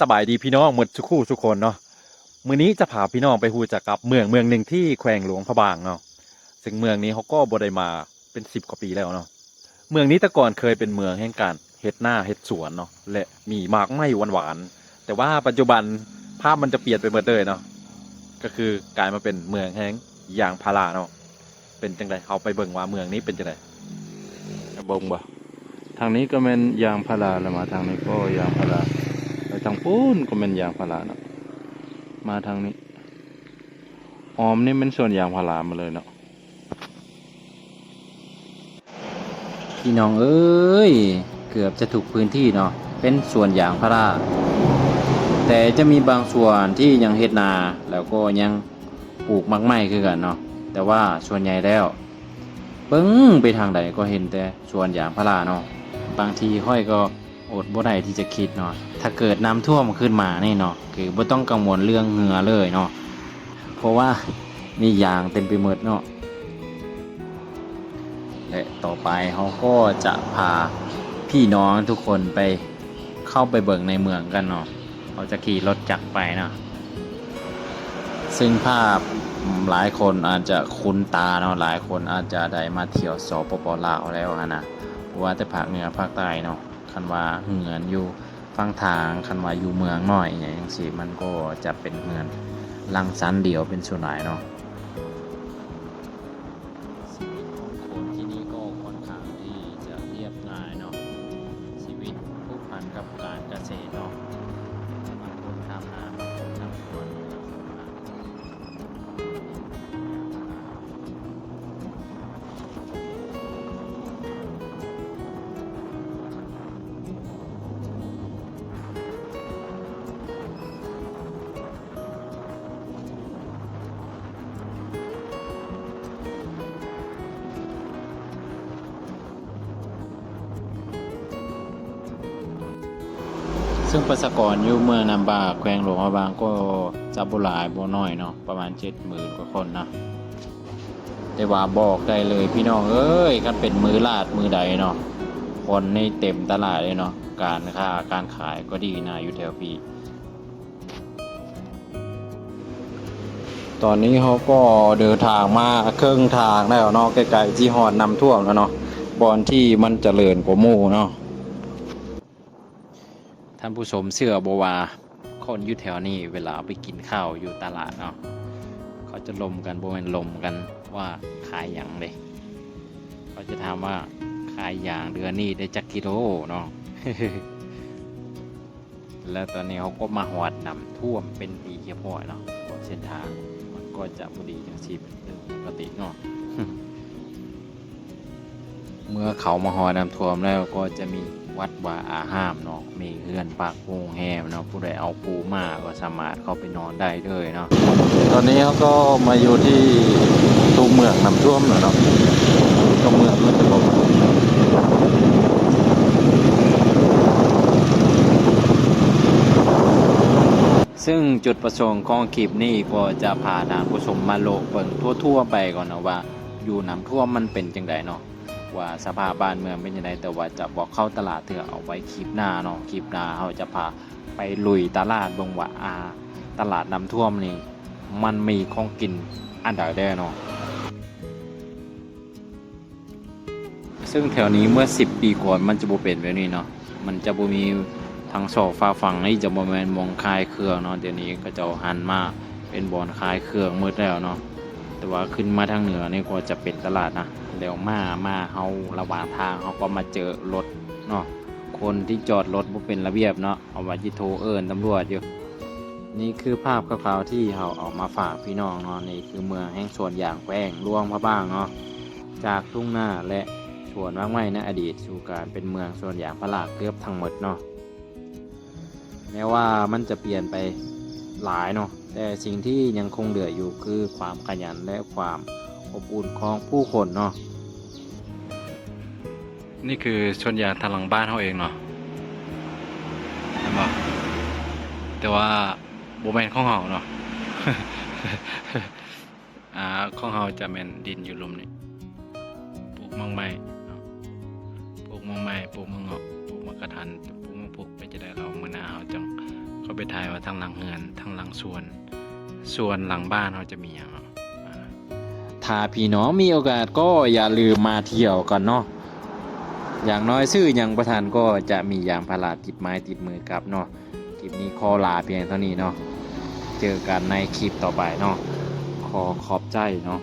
สบายดีพี่น้องหมดทุกคนเนาะมื้อนี้จะพาพี่น้องไปฮู้จักกับเมืองหนึ่งที่แขวงหลวงพระบางเนาะซึ่งเมืองนี้เขาก็บ่ได้มาเป็น10 กว่าปีแล้วเนาะเมืองนี้แต่ก่อนเคยเป็นเมืองแห่งการเฮ็ดนาเฮ็ดสวนเนาะและมีหมากไม้หวานๆแต่ว่าปัจจุบันภาพมันจะเปลี่ยนไปหมดเลยเนาะก็คือกลายมาเป็นเมืองแห่งยางพาราเนาะเป็นจังไดเอาไปเบิ่งว่าเมืองนี้เป็นจังไดบงบ่ทางนี้ก็เป็นยางพาราแล้วมาทางนี้ก็ยางพาราไปทางปูนก็เป็นยางพาราเนาะมาทางนี้ออมนี่เป็นส่วนยางพารามาเลยเนาะพี่น้องเอ้ยเกือบจะถูกพื้นที่เนาะเป็นสวนยางพาราแต่จะมีบางส่วนที่ยังเฮ็ดนาแล้วก็ยังปลูกมักไม้คือกันเนาะแต่ว่าส่วนใหญ่แล้วเบิ่งไปทางใดก็เห็นแต่สวนยางพาราเนาะบางทีค่อยก็อดบ่ได้ที่จะคิดเนาะถ้าเกิดน้ำท่วมขึ้นมานี่เนาะคือบ่ต้องกังวลเรื่องเหงื่อเลยเนาะเพราะว่ามียางเต็มไปหมดเนาะและต่อไปเขาก็จะพาพี่น้องทุกคนไปเข้าไปเบิ่งในเมืองกันเนาะเขาจะขี่รถจักรไปเนาะซึ่งภาพหลายคนอาจจะคุ้นตาเนาะหลายคนอาจจะได้มาเที่ยวสปป.ลาวแล้วนะเพราะว่าแต่ภาคเหนือภาคใต้เนาะคันว่าเหมือนอยู่ฝั่งทางคันว่าอยู่เมืองน้อยอย่างจังซี่มันก็จะเป็นเหมือนลังสันเดียวเป็นส่วนใหญ่เนาะ ชีวิตของคนที่นี่ก็ค่อนข้างที่จะเรียบง่ายเนาะชีวิตผูกพันกับการเกษตรเนาะบางคนทำนาบางคนทำสวนซึ่งประชากรอยู่เมืองนำบาแขวงหลวงพระบางก็จะบ่หลายบ่น้อยเนาะประมาณ70,000 กว่าคนนะแต่ว่าบอกได้เลยพี่น้องเอ้ยคันเป็นมือลาดมือใดเนาะคนนี่เต็มตลาดเลยเนาะการค้าการขายก็ดีนะอยู่แถวพี่ตอนนี้เขาก็เดินทางมาครึ่งทางแล้วเนาะใกล้ๆที่ฮอดน้ำท่วมแล้วเนาะบอนที่มันเจริญกว่าหมู่เนาะท่านผู้ชมเชื่อบ่ว่าคนอยู่แถวนี้เวลาไปกินข้าวอยู่ตลาดเนาะเขาจะลมกันบ่แม่นลมกันว่าขายหยังเด้เขาจะถามว่าขายหยังเดือนนี้ได้จักกิโลเนาะ แล้วตอนนี้เขาก็มาฮอดน้ำท่วมเป็นปีเรียบร้อยเนาะเพราะเส้นทางมันก็จะบ่ดีจังซี่เป็นเรื่องปกติเนาะ เมื่อเขามาฮอดน้ำท่วมแล้วก็จะมีวัดวาอาห้ามเนาะมีเฮือนปากโรงแรมเนาะผู้ใดเอาปูมาก็สามารถเข้าไปนอนได้เลยเนาะตอนนี้เขาก็มาอยู่ที่ตัวเมืองน้ำท่วมแล้วเนาะตัวเมืองมันจะบอกซึ่งจุดประสงค์ของคลิปนี้ก็จะพาท่านผู้ชมมาโลกเบิ่งทั่วๆไปก่อนนะว่าอยู่น้ำท่วมมันเป็นจังไดเนาะว่าสภาพบ้านเมืองเป็นยังไงแต่ว่าจะบอกเข้าตลาดเถื่อเอาไว้คลิปหน้าเนาะคลิปหน้าเขาจะพาไปลุยตลาดเบิ่งว่าตลาดน้ำท่วมนี่มันมีของกินอันใดได้เนาะซึ่งแถวนี้เมื่อ10 ปีก่อนมันจะบ่เป็นแบบนี้เนาะมันจะบ่มีทางสองฟ้าฝั่งนี่จะบ่แม่นมองคายเครื่องเนาะเดี๋ยวนี้ก็จะหันมาเป็นบ่อนคายเครื่องหมดแล้วเนาะแต่ว่าขึ้นมาทางเหนือนี่ก็จะเป็นตลาดนะแล้วมาเฮาระหว่างทางเฮาก็มาเจอรถเนาะคนที่จอดรถบ่เป็นระเบียบเนาะเอาไว้ที่โทรเอิ้นตำรวจอยู่นี่คือภาพคร่าวๆที่เฮาเอามาฝากพี่น้องเนาะนี่คือเมืองแห่งสวนยางแขวงหลวงพระบางเนาะจากทุ่งนาและสวนมากไม้ในอดีตสู่การเป็นเมืองสวนยางพาราเกือบทั้งหมดเนาะแม้ว่ามันจะเปลี่ยนไปหลายเนาะแต่สิ่งที่ยังคงเหลืออยู่คือความขยันและความอบอุ่นของผู้คนเนาะนี่คือชนยางทางหลังบ้านเขาเองเนาะเห็นบ่แต่ว่าบ่แม่นของเฮาเนาะ ของเฮาจะแม่นดินอยู่ลุมนี่ปลูกมังไม้เนาะปลูกมังไม้ปลูกมังเงาะปลูกมะกระทันปลูกมังพุกไปจะได้เรามื้อหน้าเฮาจังเขา ไปถ่ายว่าทางหลังเฮือนทางหลังส่วนหลังบ้านเราจะมีอย่างเนาะถ้าพี่น้องมีโอกาสก็อย่าลืมมาเที่ยวกันเนาะอย่างน้อยซื้ออย่างประทานก็จะมียางพาราติดไม้ติดมือกลับเนาะคลิปนี้ขอลาเพียงเท่านี้เนาะเจอกันในคลิปต่อไปเนาะขอขอบใจเนาะ